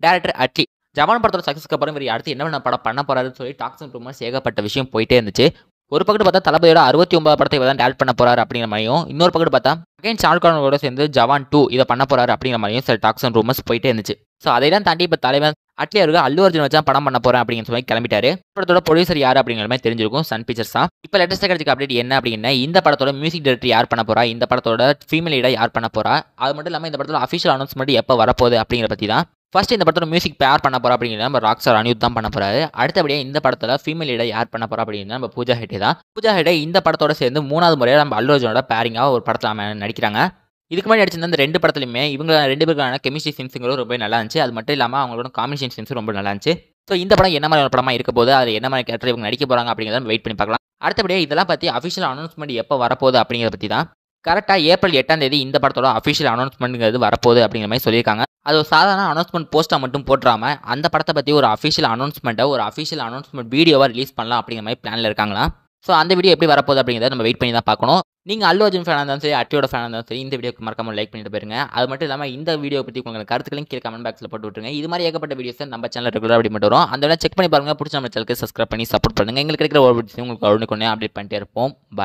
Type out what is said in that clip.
Director Atlee ஜவான் படத்தோட சக்ஸஸ்க்கு அப்புறம் இவர் அடுத்து என்ன படம் பண்ண போறாருன்னு சொல்லி டாக்ஸ் அண்ட் ரூமர்ஸ் ஏகப்பட்ட விஷயம் போயிட்டே இருந்துச்சு. ஒரு பக்கத்து பார்த்தா தளபதியோட 69 படத்தை இவர் தான் டைரக்ட் பண்ண போறாரு அப்படிங்கிற மாதிரியும், இன்னொரு பக்கத்து பார்த்தா அகைன் ஷாருக்கானோட சேர்ந்து ஜவான் 2 இதை பண்ண போறாரு அப்படிங்கிற மாதிரியும் சில டாக்ஸ் அண்ட் ரூமர்ஸ் போயிட்டே இருந்துச்சு. ஸோ அதையெல்லாம் தாண்டி இப்போ தலைவர் அட்லி அவர்கள் அல்லு அர்ஜுன் வச்சா படம் பண்ண போறேன் அப்படிங்கிற சொல்லி கிளம்பிட்டாரு. படத்தோட ப்ரொடியூசர் யார் அப்படிங்கிற மாதிரி தெரிஞ்சிருக்கும், சன் பிக்சர்ஸ் தான். இப்போ லேட்டஸ்ட்டாக கிடைச்ச அப்டேட் என்ன அப்படின்னா, இந்த படத்தோட மியூசிக் டைரக்டர் யார் பண்ண போறா, இந்த படத்தோட ஃபீமேல் லீடா யார் பண்ண போறா, அது மட்டும் இல்லாமல் இந்த படத்தோட அஃபிஷியல் அனௌன்ஸ்மெண்ட் எப்போ வரப்போகுது அப்படிங்கிற பற்றி தான். ஃபர்ஸ்ட் இந்த படத்தோட மியூசிக் யார் பண்ண போறா அப்படிங்கிறது நம்ம ராக் ஸ்டார் அனிருத் தான் பண்ண போறாரு. அடுத்தபடியாக இந்த படத்தில் ஃபீமேல் லீடா யார் பண்ண போறா அப்படிங்கிறது நம்ம பூஜா ஹெக்டே தான். பூஜா ஹெக்டே இந்த படத்தோட சேர்ந்து 3வது முறையாக நம்ம அல்லு அர்ஜுனோட பேரிங்காக ஒரு படத்தில் நடிக்கிறாங்க. இதுக்கு முன்னாடி நடிச்சிருந்த அந்த 2 படத்துலையுமே இவங்க 2 பேருக்கான கெமிஸ்ட்ரி சீன்ஸுங்களும் ரொம்ப நல்லா இருந்துச்சு. அது மட்டும் இல்லாமல் அவங்களோட காம்பினேஷன் சீன்ஸும் ரொம்ப நல்லா இருந்துச்சு. ஸோ இந்த படம் என்ன மாதிரி படமாக இருக்க போது, அது என்ன மாதிரி கேரக்டர் இவங்க நடிக்க போகிறாங்க அப்படிங்கிறத வெயிட் பண்ணி பார்க்கலாம். அடுத்தபடியாக இதெல்லாம் பற்றி அஃபிஷியல் அனௌன்ஸ்மெண்ட் எப்போ வரப்போகுது அப்படிங்கிறத பற்றி தான். கரெக்டாக ஏப்ரல் 8ஆம் தேதி இந்த படத்தோட அஃபிஷியல் அனௌன்ஸ்மெண்ட்ங்கிறது வரப்போகுது அப்படிங்கிற மாதிரி சொல்லியிருக்காங்க. அது ஒரு சாதாரண அனௌன்ஸ்மெண்ட் போஸ்ட்டாக மட்டும் போட்டுறாமல் அந்த படத்தை பற்றி ஒரு அஃபிஷியல் அனௌன்ஸ்மெண்ட் வீடியோவாக ரிலீஸ் பண்ணலாம் அப்படிங்கிற மாதிரி பிளானில் இருக்காங்களா. ஸோ அந்த வீடியோ எப்படி வரப்போகுது அப்படிங்கிறத நம்ம வெயிட் பண்ணி தான் பார்க்கணும். நீங்கள் அல்லு அர்ஜுன் ஃபேனாக இருந்தாலும் சரி, அட்லியோட ஃபேனாக இருந்தாலும் சரி, இந்த வீடியோக்கு மறக்காம லைக் பண்ணிட்டு போயிருங்க. அது மட்டும் இல்லாமல் இந்த வீடியோ பற்றி உங்களுக்கு கருத்துக்களையும் கீழே கமெண்ட் பாக்ஸில் போட்டு விட்டுருங்க. இது மாதிரி ஏகப்பட்ட வீடியோஸ் நம்ம சேனல் ரெகுலராக அப்படி மட்டும் வரும். அந்த செக் பண்ணி பாருங்கள். பிடிச்ச நம்ம சேனலுக்கு சப்ஸ்கிரைப் பண்ணி சப்போர்ட் பண்ணுங்கள். எங்களுக்கு கிடைக்கிற ஒரு வீடியோ உங்களுக்கு உடனே அப்டேட் பண்ணிட்டே இருப்போம். பாய்.